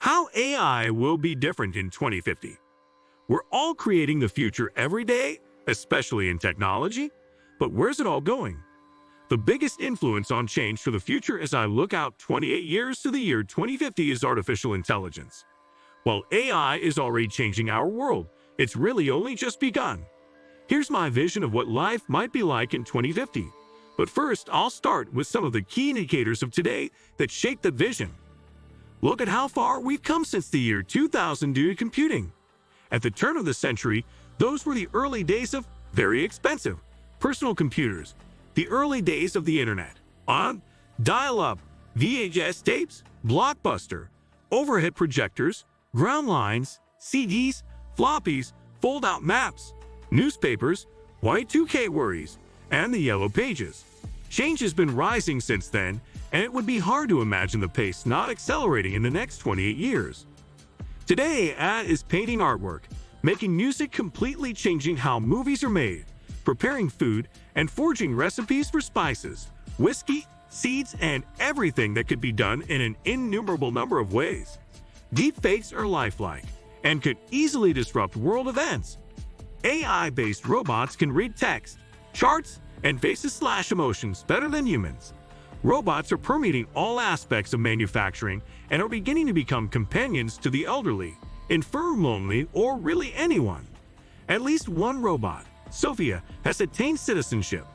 How AI will be different in 2050. We're all creating the future every day, especially in technology. But where's it all going? The biggest influence on change for the future as I look out 28 years to the year 2050 is artificial intelligence. While AI is already changing our world, it's really only just begun. Here's my vision of what life might be like in 2050. But first, I'll start with some of the key indicators of today that shape that vision. Look at how far we've come since the year 2000 due to computing. At the turn of the century, those were the early days of very expensive personal computers, the early days of the internet, on dial-up, VHS tapes, Blockbuster, overhead projectors, ground lines, CDs, floppies, fold-out maps, newspapers, Y2K worries, and the yellow pages. Change has been rising since then, and it would be hard to imagine the pace not accelerating in the next 28 years. Today, AI is painting artwork, making music, completely changing how movies are made, preparing food, and forging recipes for spices, whiskey, seeds, and everything that could be done in an innumerable number of ways. Deepfakes are lifelike and could easily disrupt world events. AI-based robots can read text, charts, and faces/emotions better than humans. Robots are permeating all aspects of manufacturing and are beginning to become companions to the elderly, infirm, lonely, or really anyone. At least one robot, Sophia, has attained citizenship.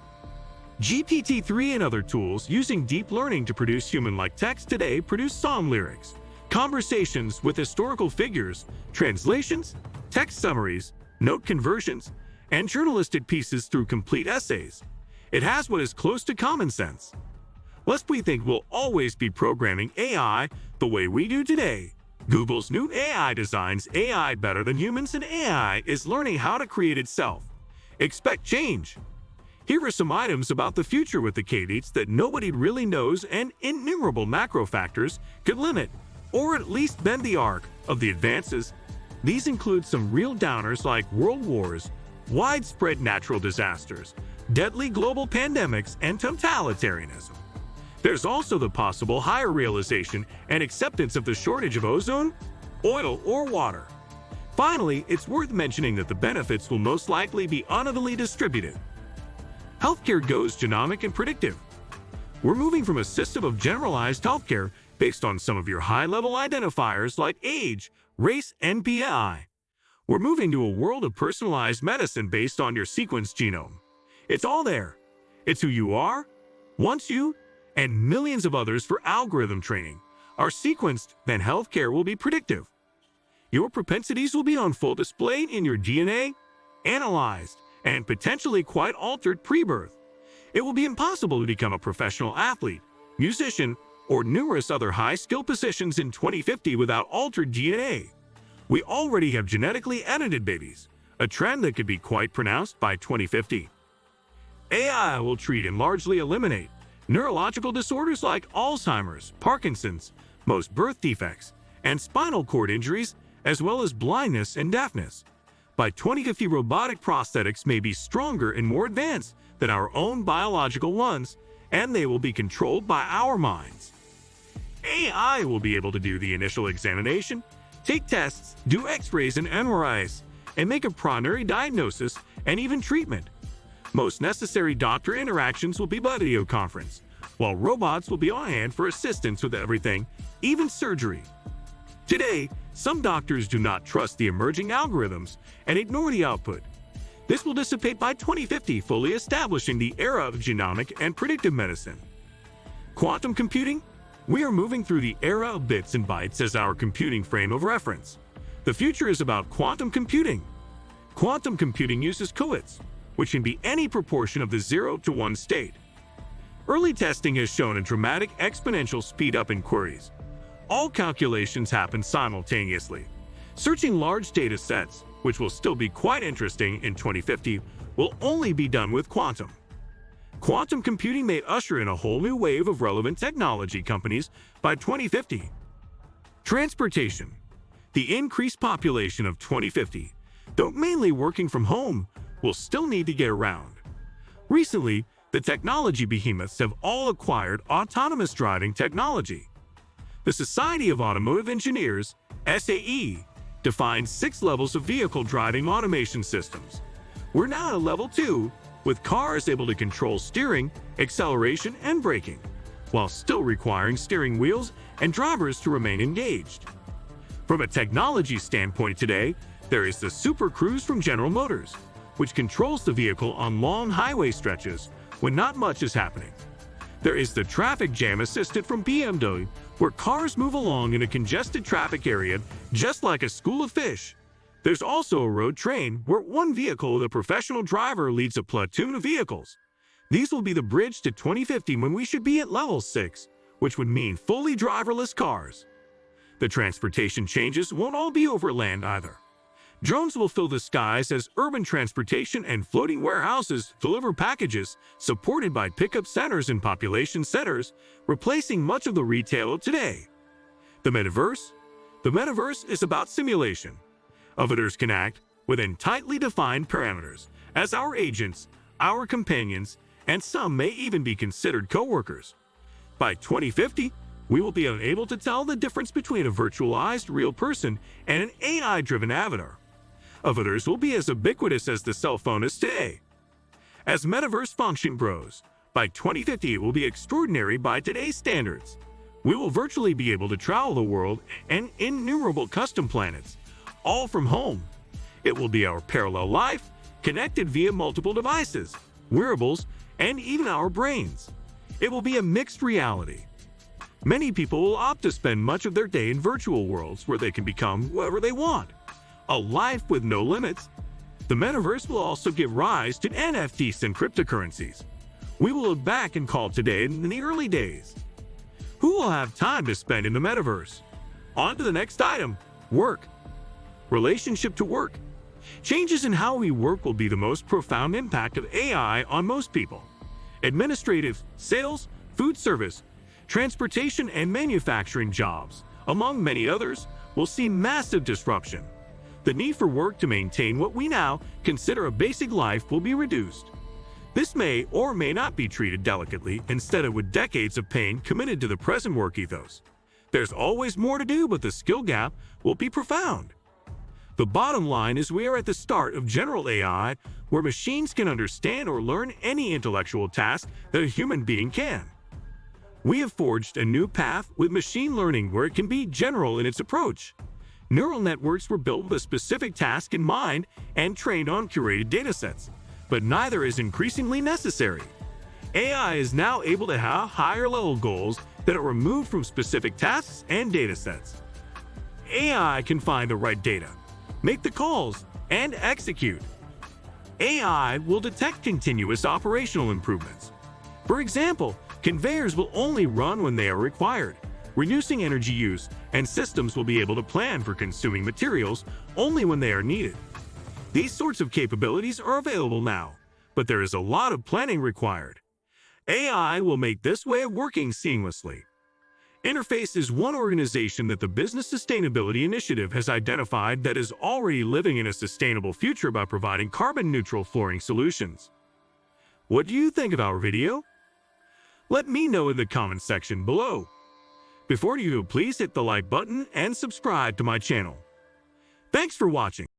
GPT-3 and other tools using deep learning to produce human-like text today produce song lyrics, conversations with historical figures, translations, text summaries, note conversions, and journalistic pieces through complete essays. It has what is close to common sense. Lest we think we'll always be programming AI the way we do today. Google's new AI designs AI better than humans, and AI is learning how to create itself. Expect change. Here are some items about the future with the caveats that nobody really knows, and innumerable macro factors could limit, or at least bend the arc of the advances. These include some real downers like world wars, widespread natural disasters, deadly global pandemics, and totalitarianism. There's also the possible higher realization and acceptance of the shortage of ozone, oil, or water. Finally, it's worth mentioning that the benefits will most likely be unevenly distributed. Healthcare goes genomic and predictive. We're moving from a system of generalized healthcare based on some of your high-level identifiers like age, race, and BMI. We're moving to a world of personalized medicine based on your sequenced genome. It's all there. It's who you are, wants you, and millions of others for algorithm training are sequenced, then healthcare will be predictive. Your propensities will be on full display in your DNA, analyzed, and potentially quite altered pre-birth. It will be impossible to become a professional athlete, musician, or numerous other high-skill positions in 2050 without altered DNA. We already have genetically edited babies, a trend that could be quite pronounced by 2050. AI will treat and largely eliminate neurological disorders like Alzheimer's, Parkinson's, most birth defects, and spinal cord injuries, as well as blindness and deafness. By 2050, robotic prosthetics may be stronger and more advanced than our own biological ones, and they will be controlled by our minds. AI will be able to do the initial examination, take tests, do X-rays and MRIs, and make a primary diagnosis and even treatment. Most necessary doctor interactions will be by video conference, while robots will be on hand for assistance with everything, even surgery. Today, some doctors do not trust the emerging algorithms and ignore the output. This will dissipate by 2050, fully establishing the era of genomic and predictive medicine. Quantum computing? We are moving through the era of bits and bytes as our computing frame of reference. The future is about quantum computing. Quantum computing uses qubits, which can be any proportion of the 0 to 1 state. Early testing has shown a dramatic exponential speed-up in queries. All calculations happen simultaneously. Searching large data sets, which will still be quite interesting in 2050, will only be done with quantum. Quantum computing may usher in a whole new wave of relevant technology companies by 2050. Transportation. The increased population of 2050, though mainly working from home, will still need to get around. Recently, the technology behemoths have all acquired autonomous driving technology. The Society of Automotive Engineers, SAE, defines 6 levels of vehicle driving automation systems. We're now at level 2, with cars able to control steering, acceleration, and braking, while still requiring steering wheels and drivers to remain engaged. From a technology standpoint today, there is the Super Cruise from General Motors, which controls the vehicle on long highway stretches when not much is happening. There is the Traffic Jam Assistant from BMW, where cars move along in a congested traffic area just like a school of fish. There's also a Road Train, where one vehicle with a professional driver leads a platoon of vehicles. These will be the bridge to 2050 when we should be at level 6, which would mean fully driverless cars. The transportation changes won't all be over land either. Drones will fill the skies as urban transportation and floating warehouses deliver packages supported by pickup centers and population centers, replacing much of the retail of today. The Metaverse? The Metaverse is about simulation. Avatars can act within tightly defined parameters as our agents, our companions, and some may even be considered co-workers. By 2050, we will be unable to tell the difference between a virtualized real person and an AI-driven avatar. Avatars will be as ubiquitous as the cell phone is today. As metaverse function grows, by 2050 it will be extraordinary by today's standards. We will virtually be able to travel the world and innumerable custom planets, all from home. It will be our parallel life, connected via multiple devices, wearables, and even our brains. It will be a mixed reality. Many people will opt to spend much of their day in virtual worlds where they can become whoever they want. A life with no limits. The metaverse will also give rise to NFTs and cryptocurrencies. We will look back and call today in the early days. Who will have time to spend in the metaverse? On to the next item, work. Relationship to work. Changes in how we work will be the most profound impact of AI on most people. Administrative, sales, food service, transportation, and manufacturing jobs, among many others, will see massive disruption. The need for work to maintain what we now consider a basic life will be reduced. This may or may not be treated delicately instead of with decades of pain committed to the present work ethos. There's always more to do, but the skill gap will be profound. The bottom line is we are at the start of general AI, where machines can understand or learn any intellectual task that a human being can. We have forged a new path with machine learning where it can be general in its approach. Neural networks were built with a specific task in mind and trained on curated datasets, but neither is increasingly necessary. AI is now able to have higher-level goals that are removed from specific tasks and datasets. AI can find the right data, make the calls, and execute. AI will detect continuous operational improvements. For example, conveyors will only run when they are required, reducing energy use, and systems will be able to plan for consuming materials only when they are needed. These sorts of capabilities are available now, but there is a lot of planning required. AI will make this way of working seamlessly. Interface is one organization that the Business Sustainability Initiative has identified that is already living in a sustainable future by providing carbon-neutral flooring solutions. What do you think of our video? Let me know in the comments section below. Before you go, please hit the like button and subscribe to my channel. Thanks for watching.